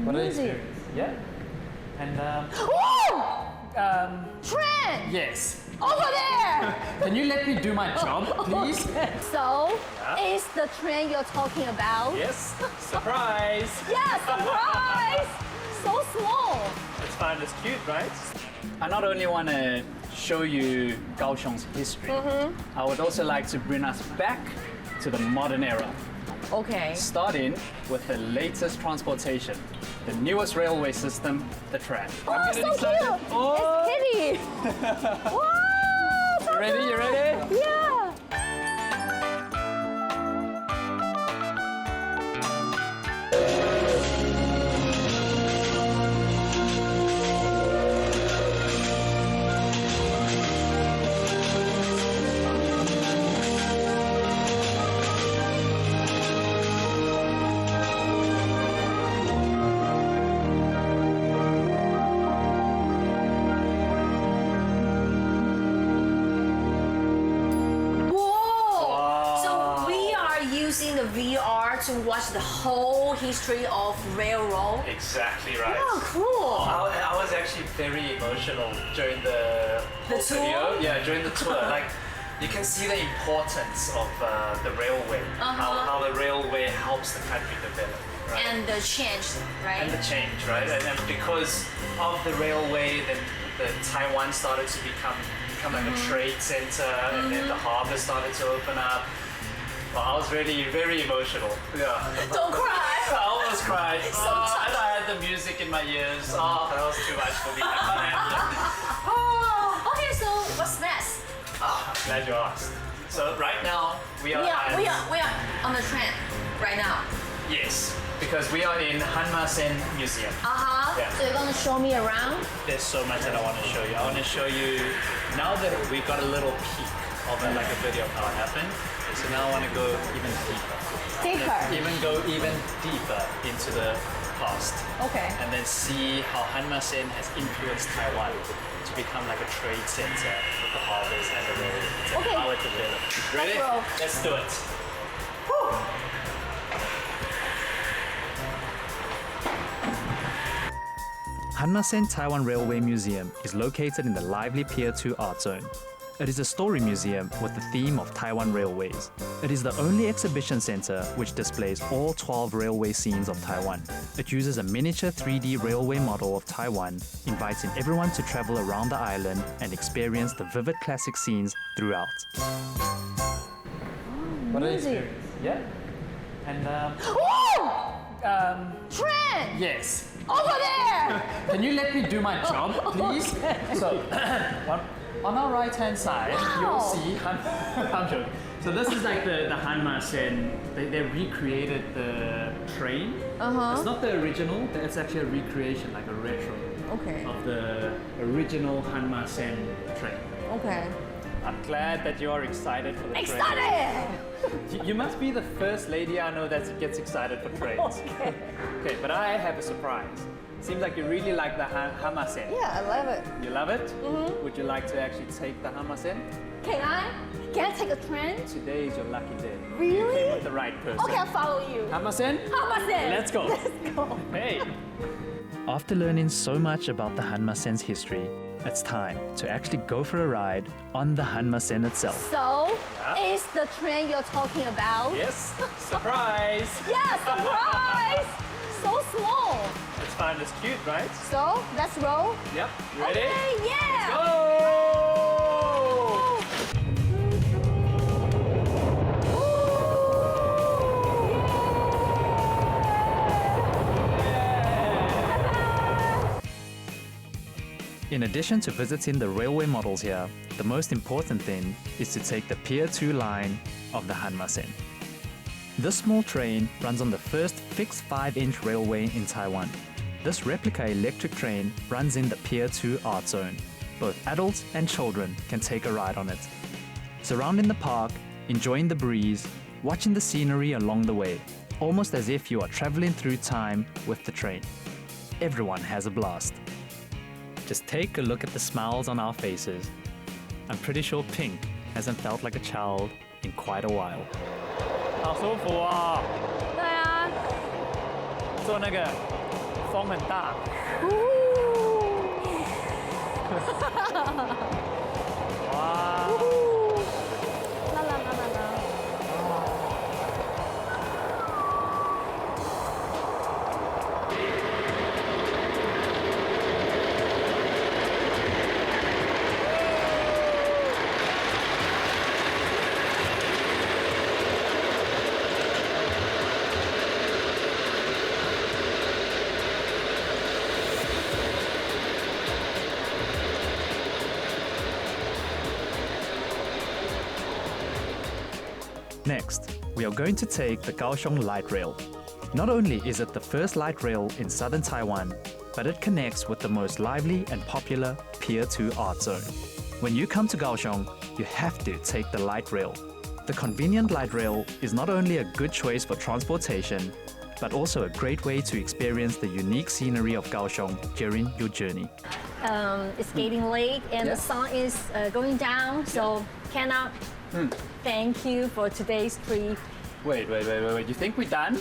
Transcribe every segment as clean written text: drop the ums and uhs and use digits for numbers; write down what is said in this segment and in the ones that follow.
What an Amazing. experience. Yeah. And Train! yes. Over there! Can you let me do my job, please? So, Yeah. is the train you're talking about? Yes. Surprise. Yeah, surprise! So small. It's fine. It's cute, right? I not only want to show you Kaohsiung's history, I would also like to bring us back to the modern era, Okay. starting with the latest transportation, the newest railway system, the tram. Oh, I'm so getting cute! excited. Oh, It's Kitty! Wow! So you ready? You ready? Yeah! Whoa! So we are using the VR to watch the whole history of railroad. Exactly right. Oh, cool! I was actually very emotional during the whole tour? video. Yeah, during the tour. Like, you can see the importance of the railway, how the railway helps the country develop, right? And the change, right? And the change, right? And because of the railway, then the Taiwan started to become like a trade center, and then the harbor started to open up. Well, I was really very emotional. Yeah. Don't cry! I almost cried. So And I had the music in my ears. Oh, that was too much for me. I can't handle it. Oh, okay, so what's next? I'm glad you asked. So right now we are We are on the train right now. yes, because we are in Hamasen Museum. Yeah. So you're gonna show me around? There's so much that I want to show you. I want to show you now that we got a little peek of it, like a video of how it happened. So now I want to go even deeper. Go even deeper into the past. Okay. And then see how Hamasen has influenced Taiwan to become like a trade center with the harbors and the railroads and Okay. how it developed. Ready? Let's go. Let's do it. Hamasen Taiwan Railway Museum is located in the lively Pier 2 art zone. It is a story museum with the theme of Taiwan railways. It is the only exhibition center which displays all 12 railway scenes of Taiwan. It uses a miniature 3D railway model of Taiwan, inviting everyone to travel around the island and experience the vivid classic scenes throughout. What an amazing. experience. Yeah. And Train! yes. Over there! Can you let me do my job, please? So, on our right-hand side, you'll see. I'm joking. So this is like the Hamasen. They recreated the train. It's not the original. It's actually a recreation, like a retro Okay. of the original Hamasen train. Okay. I'm glad that you are excited for the train. Excited! You must be the first lady I know that gets excited for trains. Okay, but I have a surprise. Seems like you really like the Hamasen. Yeah, I love it. You love it? Would you like to actually take the Hamasen? Can I take a train? Today is your lucky day. Really? You came with the right person. Okay, I'll follow you. Hamasen? Hamasen! Let's go. Let's go. Hey! After learning so much about the Hamasen's history, it's time to actually go for a ride on the Hamasen itself. So, Yeah. is the train you're talking about? Yes, surprise! Yeah, surprise! So small. It's fine, it's cute, right? So, let's roll. Yep, you ready? Okay, yeah! Go! In addition to visiting the railway models here, the most important thing is to take the Pier 2 line of the Hamasen. This small train runs on the first fixed 5-inch railway in Taiwan. This replica electric train runs in the Pier 2 art zone. Both adults and children can take a ride on it. Surrounding the park, enjoying the breeze, watching the scenery along the way, almost as if you are traveling through time with the train. Everyone has a blast. Just take a look at the smiles on our faces. I'm pretty sure Pink hasn't felt like a child in quite a while. 好舒服啊！对啊，坐那个风很大。哇！啦啦啦啦啦。Next, we are going to take the Kaohsiung Light Rail. Not only is it the first light rail in southern Taiwan, but it connects with the most lively and popular Pier 2 art zone. When you come to Kaohsiung, you have to take the light rail. The convenient light rail is not only a good choice for transportation, but also a great way to experience the unique scenery of Kaohsiung during your journey. It's getting late and the sun is going down, so Kenna, thank you for today's trip. Wait. You think we're done?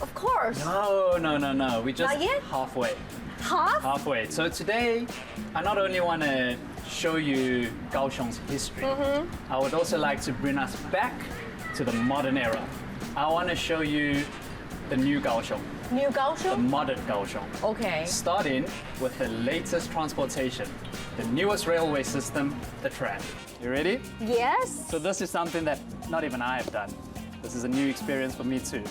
Of course. No. We're just Not yet? halfway. Half? So today, I not only want to show you Kaohsiung's history, I would also like to bring us back to the modern era. I want to show you the new Kaohsiung, New the Kaohsiung? modern Kaohsiung. Okay. Starting with the latest transportation, the newest railway system, the tram. You ready? Yes. So this is something that not even I have done. This is a new experience for me too.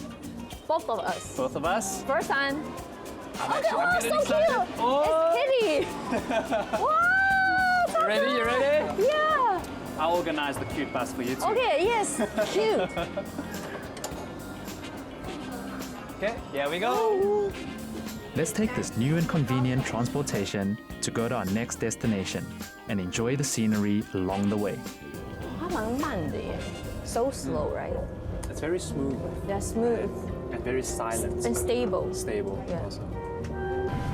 Both of us. Both of us. First time. I'm Oh, getting so excited. cute! Oh. It's Kitty! Wow! So You ready? cute. Yeah. I'll organize the cute bus for you too. Okay, yes. Cute. Okay, here we go. Let's take this new and convenient transportation to go to our next destination and enjoy the scenery along the way. 它蛮慢的耶. So slow, right? It's very smooth Yeah, smooth and very silent. and stable. Stable Yeah. also.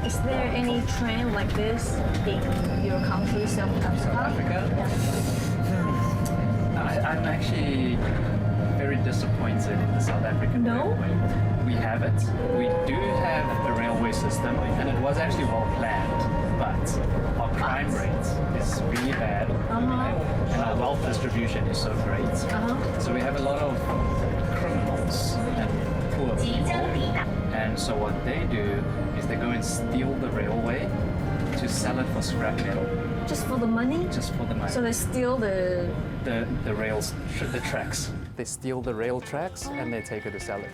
Is there any train like this in your country, South Africa? Africa? Yeah. I'm actually very disappointed in the South African No? railway. We have it. We do have a railway system, and it was actually well planned, but our crime rate is really bad, and our wealth distribution is so great. So we have a lot of criminals and poor people, and so what they do is they go and steal the railway to sell it for scrap metal, Just for the money? just for the money. So they steal the... the rails, the tracks. They steal the rail tracks and they take it to sell it.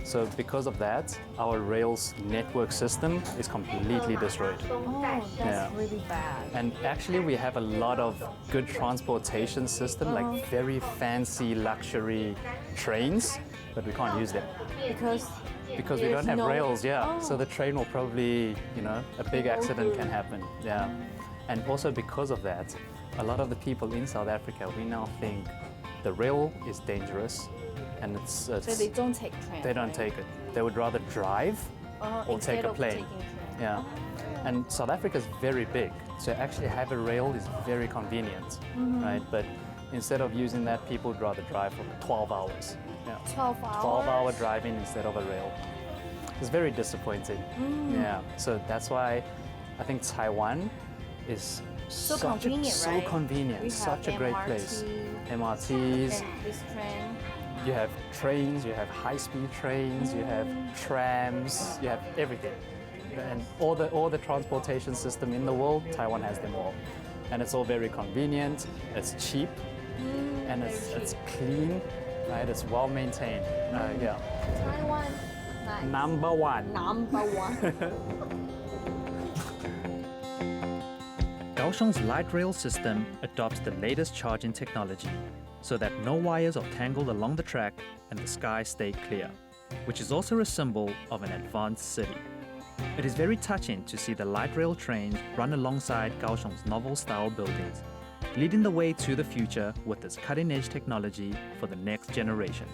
So because of that, our rails network system is completely destroyed. Oh, that's Yeah. really bad. And actually we have a lot of good transportation system, like very fancy luxury trains, but we can't use them because we don't have rails, yeah. So the train will probably, a big accident can happen, yeah. And also because of that, a lot of the people in South Africa, we now think the rail is dangerous, and it's So they don't take train. they don't take it. They would rather drive or take a plane. Yeah. And South Africa is very big, so actually have a rail is very convenient, right? But instead of using that, people would rather drive for 12 hours. Yeah. 12 hours? 12-hour driving instead of a rail. It's very disappointing. Yeah. So that's why I think Taiwan is So convenient, so right? convenient, We such have a great MRT, place. MRTs, This train. you have trains, you have high-speed trains, you have trams, you have everything. And all the transportation system in the world, Taiwan has them all. And it's all very convenient, it's cheap, and it's clean, right? It's well maintained. Yeah. Taiwan. Nice. Number one. Number one. Kaohsiung's light rail system adopts the latest charging technology so that no wires are tangled along the track and the skies stay clear, which is also a symbol of an advanced city. It is very touching to see the light rail trains run alongside Kaohsiung's novel-style buildings, leading the way to the future with this cutting-edge technology for the next generation.